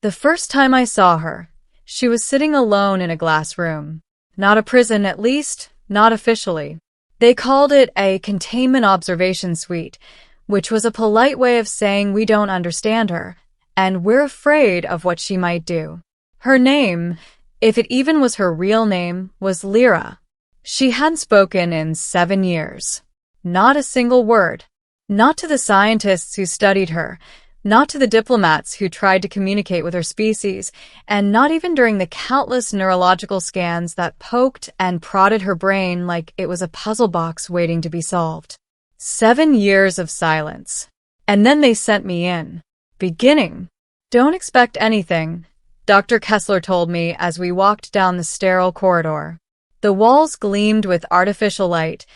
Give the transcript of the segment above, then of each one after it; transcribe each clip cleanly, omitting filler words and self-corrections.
The first time I saw her, she was sitting alone in a glass room. Not a prison, at least, not officially. They called it a containment observation suite, which was a polite way of saying we don't understand her, and we're afraid of what she might do. Her name, if it even was her real name, was Lyra. She hadn't spoken in 7 years. Not a single word. Not to the scientists who studied her, not to the diplomats who tried to communicate with her species, and not even during the countless neurological scans that poked and prodded her brain like it was a puzzle box waiting to be solved. 7 years of silence. And then they sent me in. Beginning. Don't expect anything, Dr. Kessler told me as we walked down the sterile corridor. The walls gleamed with artificial light.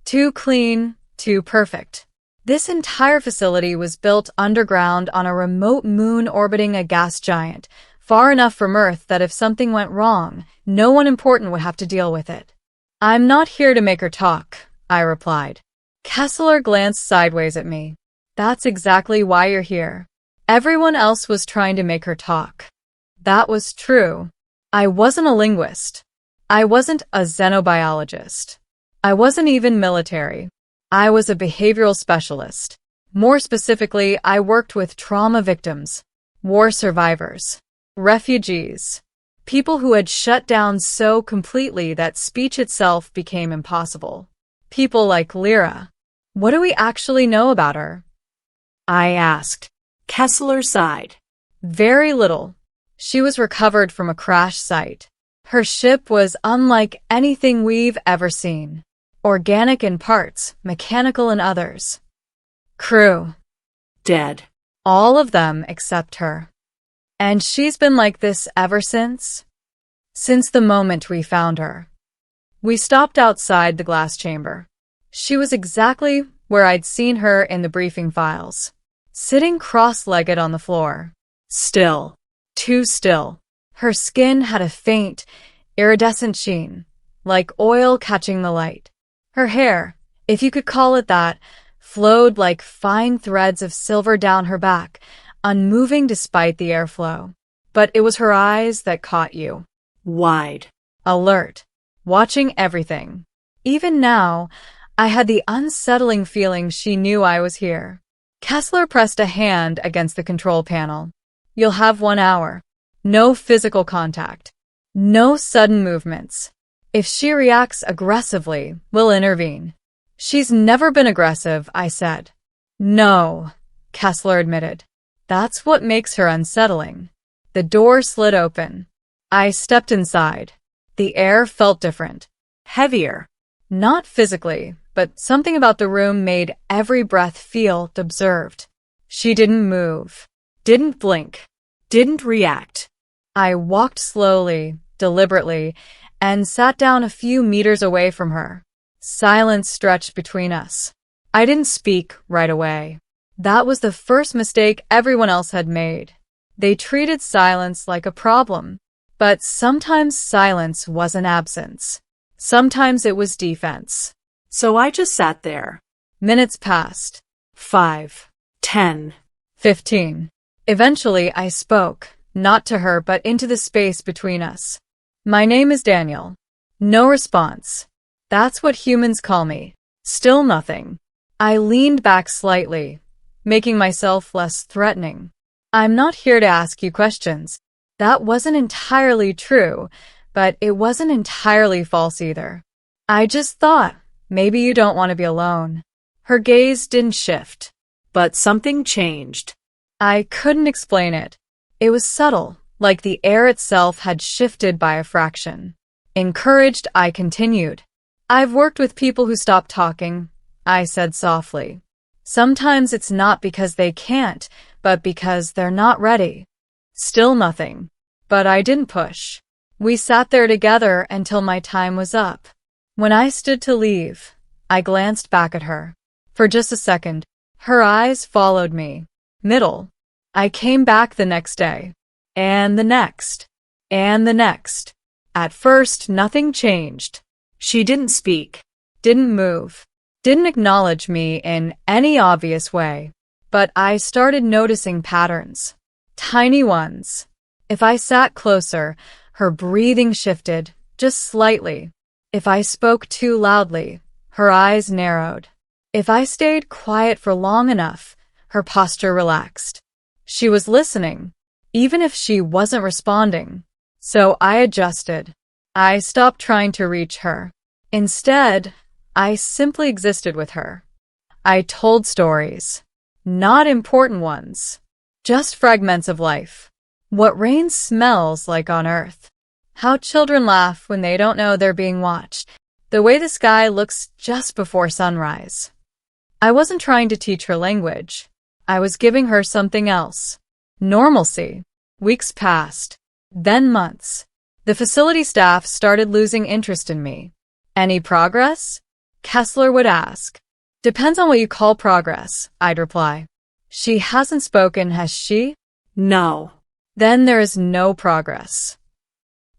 Too clean, too perfect. This entire facility was built underground on a remote moon orbiting a gas giant, far enough from Earth that if something went wrong, no one important would have to deal with it. I'm not here to make her talk, I replied. Kessler glanced sideways at me. That's exactly why you're here. Everyone else was trying to make her talk. That was true. I wasn't a linguist. I wasn't a xenobiologist. I wasn't even military. I was a behavioral specialist. More specifically, I worked with trauma victims, war survivors, refugees, people who had shut down so completely that speech itself became impossible. People like Lyra. What do we actually know about her? I asked. Kessler sighed. Very little. She was recovered from a crash site. Her ship was unlike anything we've ever seen. Organic in parts, mechanical in others. Crew. Dead. All of them except her. And she's been like this ever since? Since the moment we found her. We stopped outside the glass chamber. She was exactly where I'd seen her in the briefing files. Sitting cross-legged on the floor. Still. Too still. Her skin had a faint, iridescent sheen, like oil catching the light. Her hair, if you could call it that, flowed like fine threads of silver down her back, unmoving despite the airflow. But it was her eyes that caught you. Wide. Alert. Watching everything. Even now, I had the unsettling feeling she knew I was here. Kessler pressed a hand against the control panel. You'll have 1 hour. No physical contact. No sudden movements. If she reacts aggressively, we'll intervene. She's never been aggressive, I said. No, Kessler admitted. That's what makes her unsettling. The door slid open. I stepped inside. The air felt different. Heavier. Not physically, but something about the room made every breath feel observed. She didn't move. Didn't blink. Didn't react. I walked slowly, deliberately, and sat down a few meters away from her. Silence stretched between us. I didn't speak right away. That was the first mistake everyone else had made. They treated silence like a problem. But sometimes silence wasn't absence. Sometimes it was defense. So I just sat there. Minutes passed. 5. 10. 15. Eventually I spoke, not to her but into the space between us. My name is Daniel. No response. That's what humans call me. Still nothing. I leaned back slightly, making myself less threatening. I'm not here to ask you questions. That wasn't entirely true, but it wasn't entirely false either. I just thought, maybe you don't want to be alone. Her gaze didn't shift. But something changed. I couldn't explain it. It was subtle, like the air itself had shifted by a fraction. Encouraged, I continued. I've worked with people who stop talking, I said softly. Sometimes it's not because they can't, but because they're not ready. Still nothing. But I didn't push. We sat there together until my time was up. When I stood to leave, I glanced back at her. For just a second, her eyes followed me. Middle. I came back the next day. And the next. And the next. At first, nothing changed. She didn't speak. Didn't move. Didn't acknowledge me in any obvious way. But I started noticing patterns. Tiny ones. If I sat closer, her breathing shifted, just slightly. If I spoke too loudly, her eyes narrowed. If I stayed quiet for long enough, her posture relaxed. She was listening, even if she wasn't responding. So I adjusted. I stopped trying to reach her. Instead, I simply existed with her. I told stories. Not important ones. Just fragments of life. What rain smells like on Earth. How children laugh when they don't know they're being watched. The way the sky looks just before sunrise. I wasn't trying to teach her language. I was giving her something else. Normalcy. Weeks passed. Then months. The facility staff started losing interest in me. Any progress? Kessler would ask. Depends on what you call progress, I'd reply. She hasn't spoken, has she? No. Then there is no progress.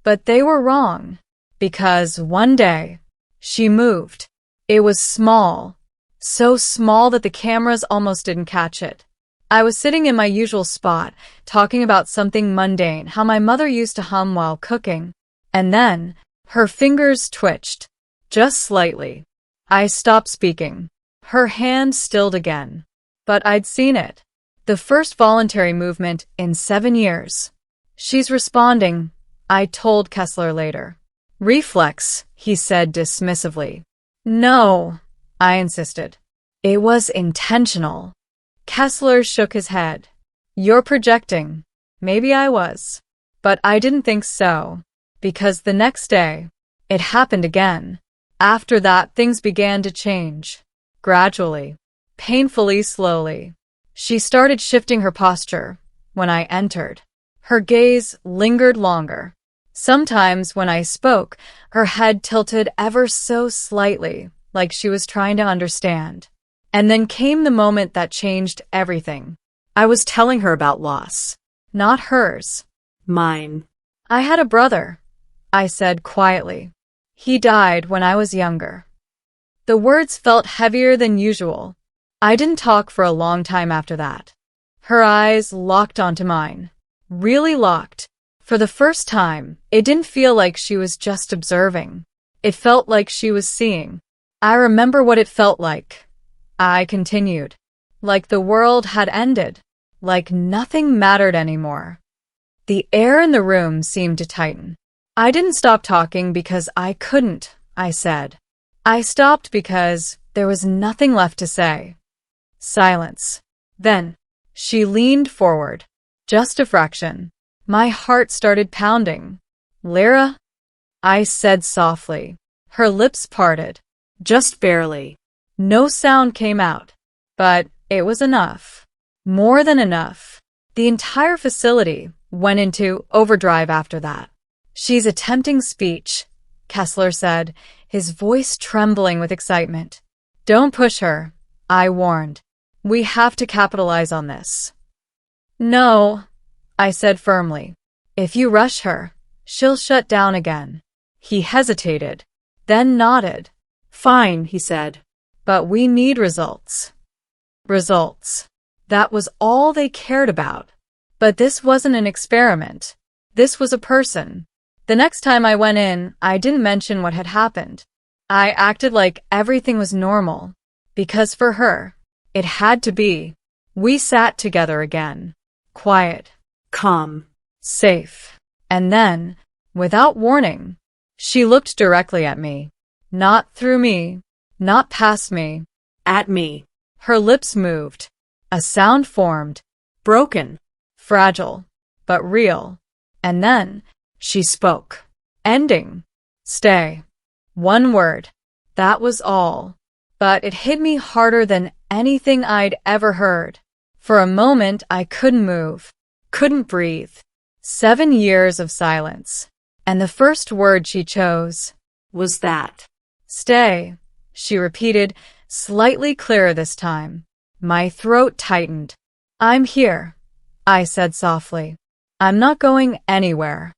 But they were wrong. Because one day, she moved. It was small. So small that the cameras almost didn't catch it. I was sitting in my usual spot, talking about something mundane, how my mother used to hum while cooking. And then, her fingers twitched. Just slightly. I stopped speaking. Her hand stilled again. But I'd seen it. The first voluntary movement in 7 years. She's responding, I told Kessler later. Reflex, he said dismissively. No, I insisted. It was intentional. Kessler shook his head. You're projecting. Maybe I was. But I didn't think so. Because the next day, it happened again. After that, things began to change. Gradually. Painfully slowly. She started shifting her posture when I entered. Her gaze lingered longer. Sometimes when I spoke, her head tilted ever so slightly, like she was trying to understand. And then came the moment that changed everything. I was telling her about loss. Not hers. Mine. I had a brother, I said quietly. He died when I was younger. The words felt heavier than usual. I didn't talk for a long time after that. Her eyes locked onto mine. Really locked. For the first time, it didn't feel like she was just observing. It felt like she was seeing. I remember what it felt like. I continued. Like the world had ended. Like nothing mattered anymore. The air in the room seemed to tighten. I didn't stop talking because I couldn't, I said. I stopped because there was nothing left to say. Silence. Then, she leaned forward. Just a fraction. My heart started pounding. Lyra? I said softly. Her lips parted. Just barely. No sound came out. But it was enough. More than enough. The entire facility went into overdrive after that. She's attempting speech, Kessler said, his voice trembling with excitement. Don't push her, I warned. We have to capitalize on this. No, I said firmly. If you rush her, she'll shut down again. He hesitated, then nodded. Fine, he said. But we need results. Results. That was all they cared about. But this wasn't an experiment. This was a person. The next time I went in, I didn't mention what had happened. I acted like everything was normal. Because for her, it had to be. We sat together again. Quiet. Calm. Safe. And then, without warning, she looked directly at me. Not through me. Not past me. At me. Her lips moved. A sound formed. Broken. Fragile. But real. And then, she spoke. Ending. Stay. One word. That was all. But it hit me harder than anything I'd ever heard. For a moment, I couldn't move. Couldn't breathe. 7 years of silence. And the first word she chose was that. Stay, she repeated, slightly clearer this time. My throat tightened. I'm here, I said softly. I'm not going anywhere.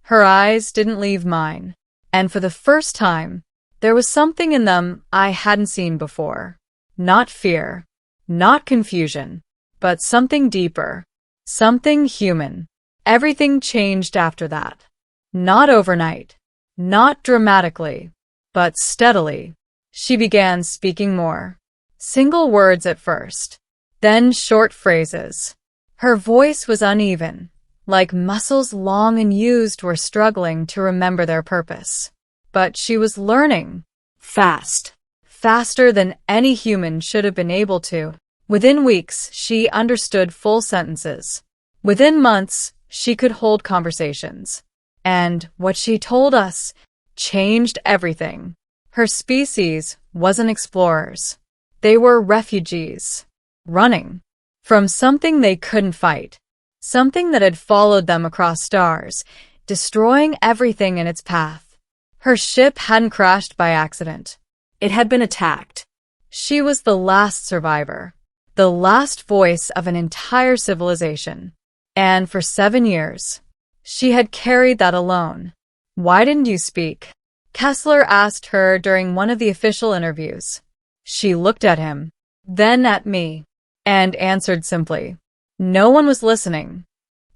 Her eyes didn't leave mine. And for the first time, there was something in them I hadn't seen before. Not fear. Not confusion. But something deeper. Something human. Everything changed after that. Not overnight, not dramatically, but steadily. She began speaking more. Single words at first, then short phrases. Her voice was uneven, like muscles long and used were struggling to remember their purpose. But she was learning. Fast. Faster than any human should have been able to. Within weeks, she understood full sentences. Within months, she could hold conversations. And what she told us changed everything. Her species wasn't explorers. They were refugees, running from something they couldn't fight, something that had followed them across stars, destroying everything in its path. Her ship hadn't crashed by accident. It had been attacked. She was the last survivor, the last voice of an entire civilization. And for 7 years, she had carried that alone. "Why didn't you speak?" Kessler asked her during one of the official interviews. She looked at him, then at me, and answered simply. No one was listening.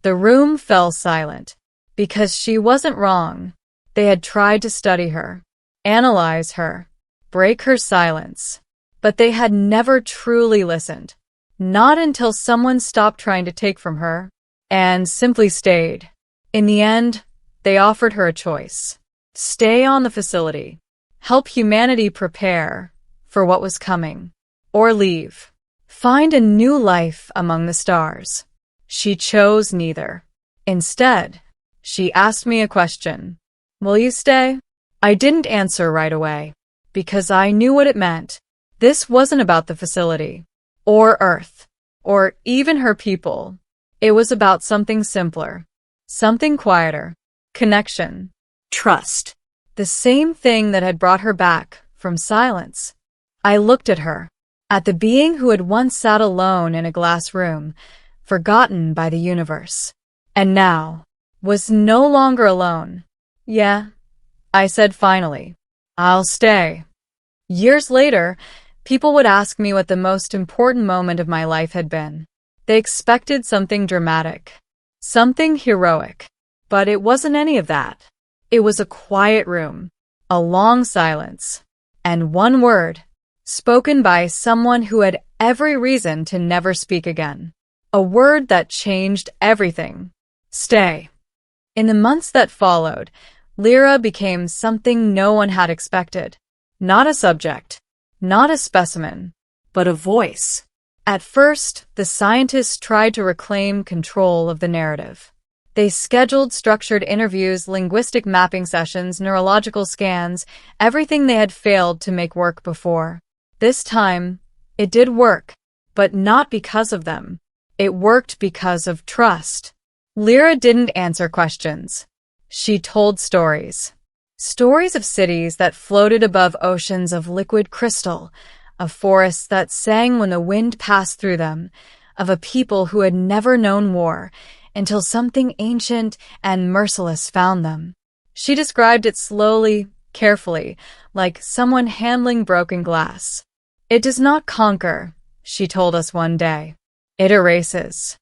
The room fell silent, because she wasn't wrong. They had tried to study her, analyze her, break her silence, but they had never truly listened. Not until someone stopped trying to take from her, and simply stayed. In the end, they offered her a choice. Stay on the facility, help humanity prepare for what was coming, or leave, find a new life among the stars. She chose neither. Instead, she asked me a question. Will you stay? I didn't answer right away, because I knew what it meant. This wasn't about the facility, or Earth, or even her people. It was about something simpler, something quieter, connection. Trust. The same thing that had brought her back from silence. I looked at her, at the being who had once sat alone in a glass room, forgotten by the universe, and now was no longer alone. Yeah, I said finally, I'll stay. Years later, people would ask me what the most important moment of my life had been. They expected something dramatic, something heroic, but it wasn't any of that. It was a quiet room, a long silence, and one word, spoken by someone who had every reason to never speak again. A word that changed everything. Stay. In the months that followed, Lyra became something no one had expected. Not a subject, not a specimen, but a voice. At first, the scientists tried to reclaim control of the narrative. They scheduled structured interviews, linguistic mapping sessions, neurological scans, everything they had failed to make work before. This time, it did work, but not because of them. It worked because of trust. Lyra didn't answer questions. She told stories. Stories of cities that floated above oceans of liquid crystal, of forests that sang when the wind passed through them, of a people who had never known war, until something ancient and merciless found them. She described it slowly, carefully, like someone handling broken glass. It does not conquer, she told us one day. It erases.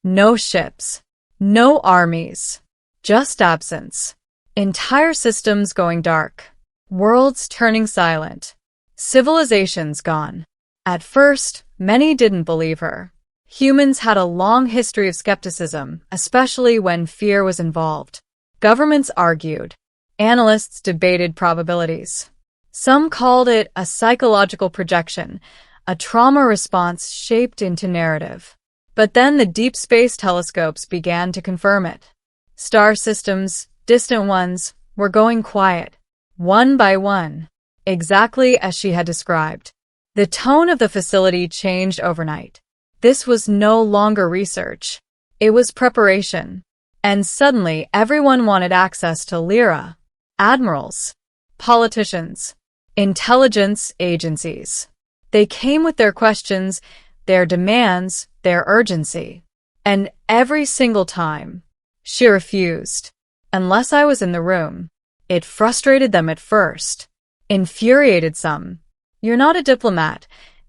No ships, no armies, just absence. Entire systems going dark, worlds turning silent, civilizations gone. At first, many didn't believe her. Humans had a long history of skepticism, especially when fear was involved. Governments argued. Analysts debated probabilities. Some called it a psychological projection, a trauma response shaped into narrative. But then the deep space telescopes began to confirm it. Star systems, distant ones, were going quiet, one by one, exactly as she had described. The tone of the facility changed overnight. This was no longer research. It was preparation. And suddenly everyone wanted access to Lyra. Admirals, politicians, intelligence agencies. They came with their questions, their demands, their urgency. And every single time, she refused. Unless I was in the room. It frustrated them at first. Infuriated some. You're not a diplomat,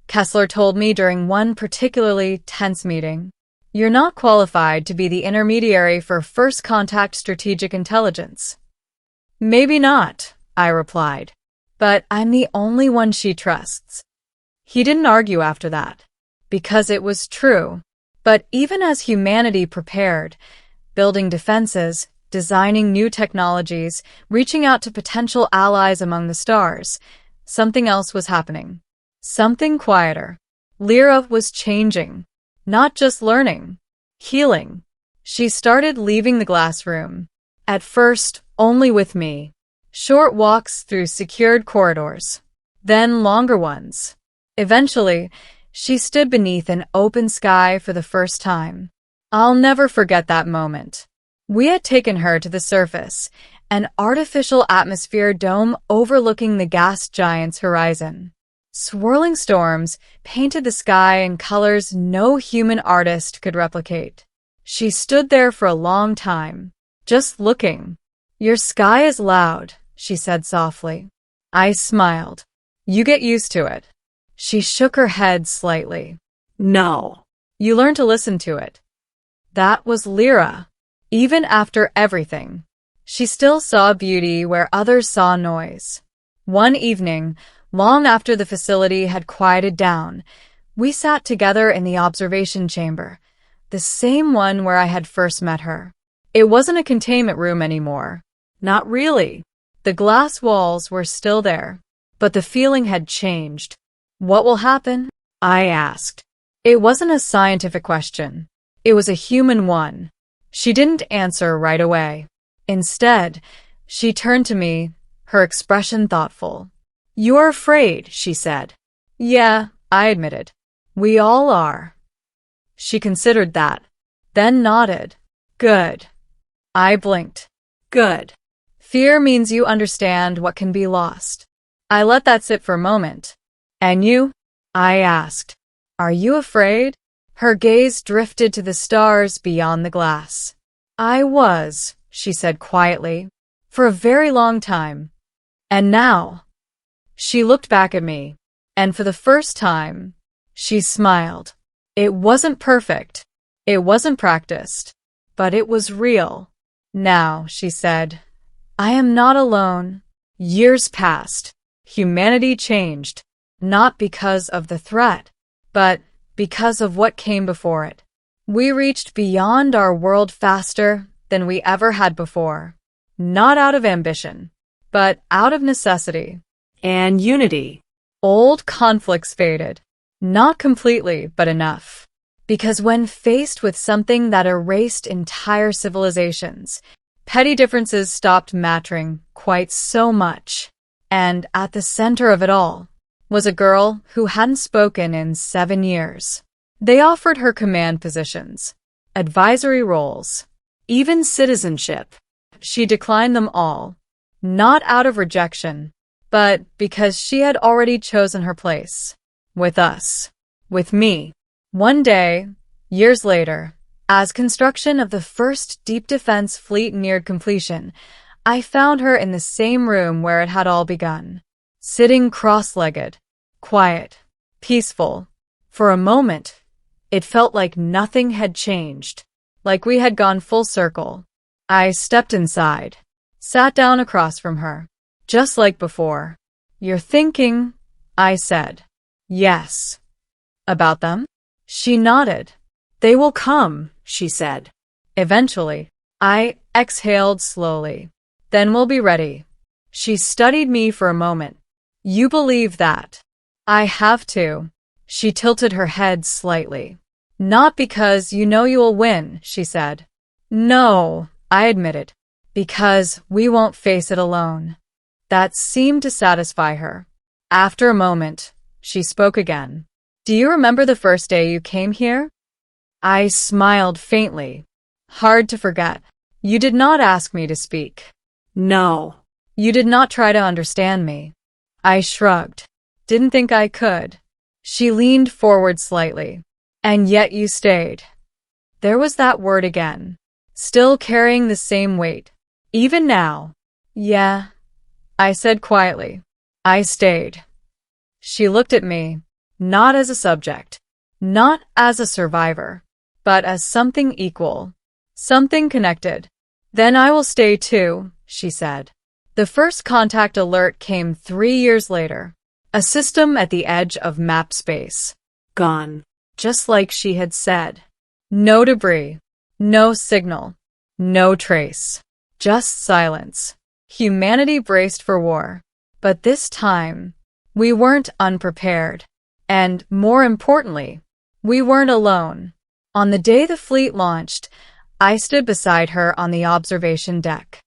Kessler told me during one particularly tense meeting. You're not qualified to be the intermediary for first contact strategic intelligence. Maybe not, I replied, but I'm the only one she trusts. He didn't argue after that, because it was true. But even as humanity prepared, building defenses, designing new technologies, reaching out to potential allies among the stars, something else was happening. Something quieter. Lyra was changing. Not just learning. Healing. She started leaving the glass room. At first, only with me. Short walks through secured corridors. Then longer ones. Eventually, she stood beneath an open sky for the first time. I'll never forget that moment. We had taken her to the surface, an artificial atmosphere dome overlooking the gas giant's horizon. Swirling storms painted the sky in colors no human artist could replicate. She stood there for a long time, just looking. "Your sky is loud," she said softly. I smiled. "You get used to it." She shook her head slightly. "No. You learn to listen to it." That was Lyra. Even after everything, she still saw beauty where others saw noise. One evening, long after the facility had quieted down, we sat together in the observation chamber, the same one where I had first met her. It wasn't a containment room anymore. Not really. The glass walls were still there, but the feeling had changed. "What will happen?" I asked. It wasn't a scientific question. It was a human one. She didn't answer right away. Instead, she turned to me, her expression thoughtful. "You're afraid," she said. "Yeah," I admitted. "We all are." She considered that, then nodded. "Good." I blinked. "Good. Fear means you understand what can be lost." I let that sit for a moment. "And you?" I asked. "Are you afraid?" Her gaze drifted to the stars beyond the glass. "I was," she said quietly, "for a very long time. And now?" She looked back at me, and for the first time, she smiled. It wasn't perfect. It wasn't practiced. But it was real. "Now," she said, "I am not alone." Years passed. Humanity changed, not because of the threat, but because of what came before it. We reached beyond our world faster than we ever had before. Not out of ambition, but out of necessity. And unity. Old conflicts faded. Not completely, but enough. Because when faced with something that erased entire civilizations, petty differences stopped mattering quite so much. And at the center of it all was a girl who hadn't spoken in 7 years. They offered her command positions, advisory roles, even citizenship. She declined them all, not out of rejection, but because she had already chosen her place. With us. With me. One day, years later, as construction of the first deep defense fleet neared completion, I found her in the same room where it had all begun, sitting cross-legged, quiet, peaceful. For a moment, it felt like nothing had changed, like we had gone full circle. I stepped inside, sat down across from her, just like before. "You're thinking," I said. "Yes." "About them?" She nodded. "They will come," she said. "Eventually." I exhaled slowly. "Then we'll be ready." She studied me for a moment. "You believe that?" "I have to." She tilted her head slightly. "Not because you know you will win," she said. "No," I admitted. "Because we won't face it alone." That seemed to satisfy her. After a moment, she spoke again. "Do you remember the first day you came here?" I smiled faintly. "Hard to forget. You did not ask me to speak." "No." "You did not try to understand me." I shrugged. "Didn't think I could." She leaned forward slightly. "And yet you stayed." There was that word again, still carrying the same weight. Even now. "Yeah," I said quietly. "I stayed." She looked at me, not as a subject, not as a survivor, but as something equal, something connected. Then I will stay too, she said. The first contact alert came 3 years later. A system at the edge of map space. Gone. Just like she had said. No debris. No signal. No trace. Just silence. Humanity braced for war. But this time, we weren't unprepared. And, more importantly, we weren't alone. On the day the fleet launched, I stood beside her on the observation deck.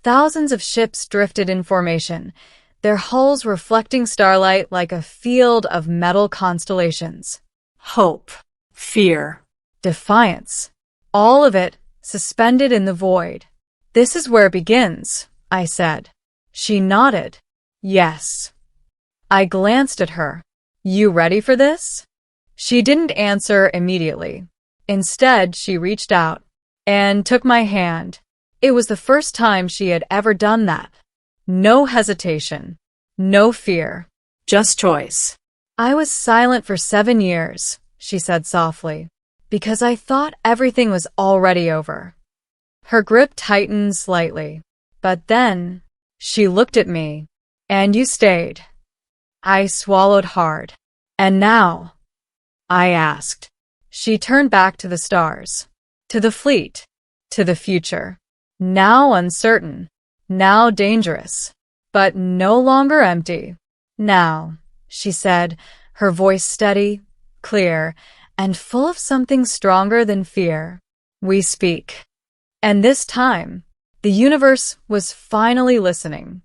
Thousands of ships drifted in formation, their hulls reflecting starlight like a field of metal constellations. Hope. Fear. Defiance. All of it suspended in the void. This is where it begins, I said. She nodded. Yes. I glanced at her. You ready for this? She didn't answer immediately. Instead, she reached out and took my hand. It was the first time she had ever done that. No hesitation. No fear. Just choice. I was silent for 7 years, she said softly, because I thought everything was already over. Her grip tightened slightly. But then, she looked at me. And you stayed. I swallowed hard. And now? I asked. She turned back to the stars. To the fleet. To the future. Now uncertain. Now dangerous. But no longer empty. Now, she said, her voice steady, clear, and full of something stronger than fear. We speak. And this time, the universe was finally listening.